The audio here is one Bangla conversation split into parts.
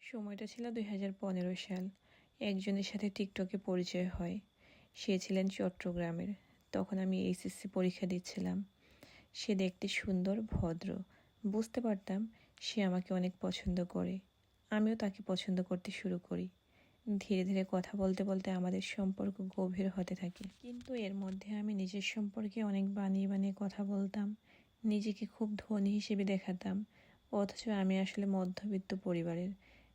সময়টা ছিল 2015 সাল। একজনের সাথে টিকটকে পরিচয় হয়। সে ছিলেন চট্টগ্রামের। তখন আমি এইচএসসি পরীক্ষা দিচ্ছিলাম। সে দেখতে সুন্দর, ভদ্র। বুঝতে পারতাম সে আমাকে অনেক পছন্দ করে। আমিও তাকে পছন্দ করতে শুরু করি। ধীরে ধীরে কথা বলতে বলতে আমাদের সম্পর্ক গভীর হতে থাকে। কিন্তু এর মধ্যে আমি নিজের সম্পর্কে অনেক বানিয়ে বানিয়ে কথা বলতাম। নিজেকে খুব ধনী হিসেবে দেখাতাম, অথচ আমি আসলে মধ্যবিত্ত পরিবারের।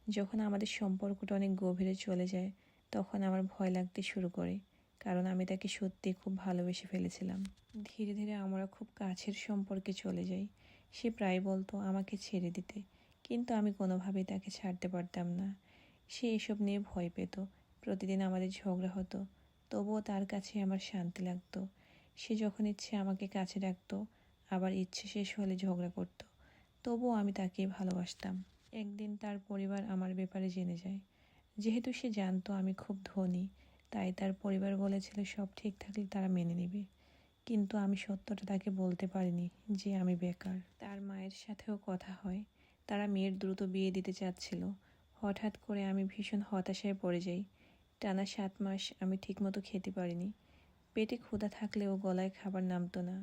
যখন আমাদের সম্পর্কটা অনেক গভীরে চলে যায়, তখন আমার ভয় লাগতে শুরু করে, কারণ আমি তাকে সত্যি খুব ভালোবেসে ফেলেছিলাম। ধীরে ধীরে আমরা খুব কাছের সম্পর্কে চলে যাই। সে প্রায় বলতো আমাকে ছেড়ে দিতে, কিন্তু আমি কোনোভাবেই তাকে ছাড়তে পারতাম না। সে এসব নিয়ে ভয় পেত। প্রতিদিন আমাদের ঝগড়া হতো, তবুও তার কাছে আমার শান্তি লাগতো। সে যখন ইচ্ছে আমাকে কাছে রাখতো, আবার ইচ্ছে শেষ হলে ঝগড়া করতো। তবুও আমি তাকেই ভালোবাসতাম। একদিন তার পরিবার আমার ব্যাপারে জেনে যায়। যেহেতু সে জানতো আমি খুব ধনী, তাই তার পরিবার বলেছিল সব ঠিক থাকলে তারা মেনে নেবে। কিন্তু আমি সত্যটা তাকে বলতে পারিনি যে আমি বেকার। তার মায়ের সাথেও কথা হয়। তারা মেয়ের দ্রুত বিয়ে দিতে চাচ্ছিল। হঠাৎ করে আমি ভীষণ হতাশায় পড়ে যাই। টানা 7 মাস আমি ঠিকমতো খেতে পারিনি। পেটে ক্ষুধা থাকলেও গলায় খাবার নামতো না।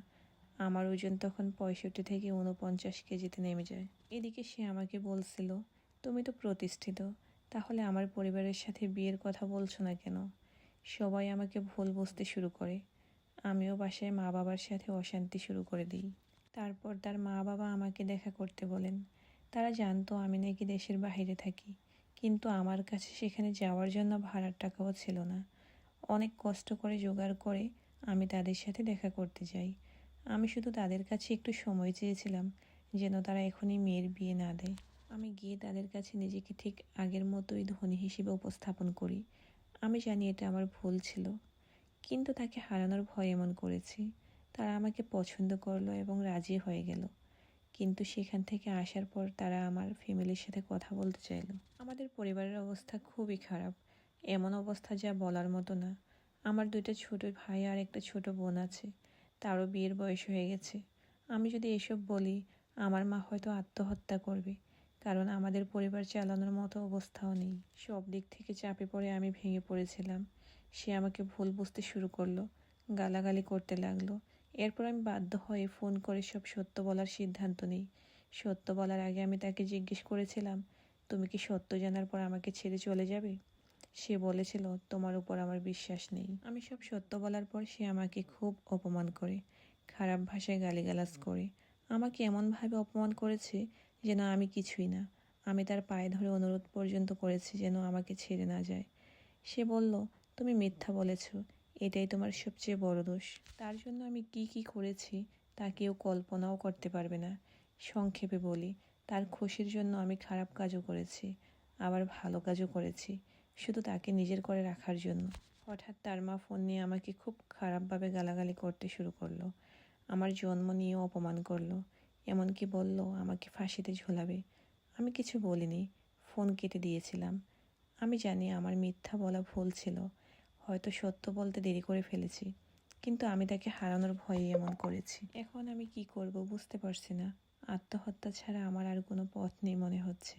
আমার ওজন তখন 65 থেকে 49 কেজিতে নেমে যায়। এদিকে সে আমাকে বলছিল, তুমি তো প্রতিষ্ঠিত, তাহলে আমার পরিবারের সাথে বিয়ের কথা বলছো না কেন? সবাই আমাকে ভুল বুঝতে শুরু করে। আমিও বাসায় মা বাবার সাথে অশান্তি শুরু করে দিই। তারপর তার মা বাবা আমাকে দেখা করতে বলেন। তারা জানতো আমি নাকি দেশের বাইরে থাকি, কিন্তু আমার কাছে সেখানে যাওয়ার জন্য ভাড়ার টাকাও ছিল না। অনেক কষ্ট করে জোগাড় করে আমি তাদের সাথে দেখা করতে যাই। আমি শুধু তাদের কাছে একটু সময় চেয়েছিলাম, যেন তারা এখনই মেয়ের বিয়ে না দেয়। আমি গিয়ে তাদের কাছে নিজেকে ঠিক আগের মতোই ধনী হিসেবে উপস্থাপন করি। আমি জানি এটা আমার ভুল ছিল, কিন্তু তাকে হারানোর ভয় এমন করেছি। তারা আমাকে পছন্দ করলো এবং রাজি হয়ে গেল। কিন্তু সেখান থেকে আসার পর তারা আমার ফ্যামিলির সাথে কথা বলতে চাইলো। আমাদের পরিবারের অবস্থা খুবই খারাপ। এমন অবস্থা যা বলার মতো না। আমার 2টা ছোট ভাই আর একটা ছোট বোন আছে। তারও বিয়ের বয়স হয়ে গেছে। আমি যদি এসব বলি, আমার মা হয়তো আত্মহত্যা করবে, কারণ আমাদের পরিবার চালানোর মতো অবস্থাও নেই। সব দিক থেকে চাপে পড়ে আমি ভেঙে পড়েছিলাম। সে আমাকে ভুল বুঝতে শুরু করলো, গালাগালি করতে লাগলো। এরপর আমি বাধ্য হয়ে ফোন করে সব সত্য বলার সিদ্ধান্ত নিই। সত্য বলার আগে আমি তাকে জিজ্ঞেস করেছিলাম, তুমি কি সত্য জানার পর আমাকে ছেড়ে চলে যাবে? সে বলেছিল, তোমার উপর আমার বিশ্বাস নেই। আমি সব সত্য বলার পর সে আমাকে খুব অপমান করে, খারাপ ভাষায় গালিগালাজ করে। আমাকে এমনভাবে অপমান করেছে যেন আমি কিছুই না। আমি তার পায়ে ধরে অনুরোধ পর্যন্ত করেছি যেন আমাকে ছেড়ে না যায়। সে বলল, তুমি মিথ্যা বলেছ, এটাই তোমার সবচেয়ে বড় দোষ। তার জন্য আমি কি কি করেছি তা কেউ কল্পনাও করতে পারবে না। সংক্ষেপে বলি, তার খুশির জন্য আমি খারাপ কাজও করেছি, আবার ভালো কাজও করেছি, শুধু তাকে নিজের করে রাখার জন্য। হঠাৎ তার মা ফোন নিয়ে আমাকে খুব খারাপভাবে গালাগালি করতে শুরু করলো। আমার জন্ম নিয়েও অপমান করলো। এমনকি বলল আমাকে ফাঁসিতে ঝোলাবে। আমি কিছু বলিনি, ফোন কেটে দিয়েছিলাম। আমি জানি আমার মিথ্যা বলা ভুল ছিল, হয়তো সত্য বলতে দেরি করে ফেলেছি, কিন্তু আমি তাকে হারানোর ভয়ে এমন করেছি। এখন আমি কি করব বুঝতে পারছি না। আত্মহত্যা ছাড়া আমার আর কোনো পথ নেই মনে হচ্ছে।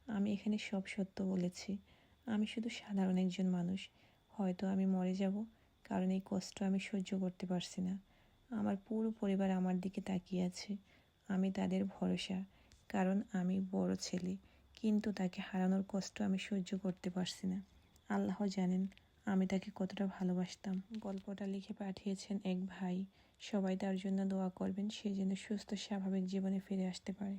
আমি এখানে সব সত্য বলেছি। আমি শুধু সাধারণ একজন মানুষ। হয়তো আমি মরে যাব, কারণ এই কষ্ট আমি সহ্য করতে পারছি না। আমার পুরো পরিবার আমার দিকে তাকিয়ে আছে। আমি তাদের ভরসা, কারণ আমি বড় ছেলে, কিন্তু তাকে হারানোর কষ্ট আমি সহ্য করতে পারছি না। আল্লাহ জানেন আমি তাকে কতটা ভালোবাসতাম। গল্পটা লিখে পাঠিয়েছেন এক ভাই। সবাই তার জন্য দোয়া করবেন, সে যেন সুস্থ স্বাভাবিক জীবনে ফিরে আসতে পারে।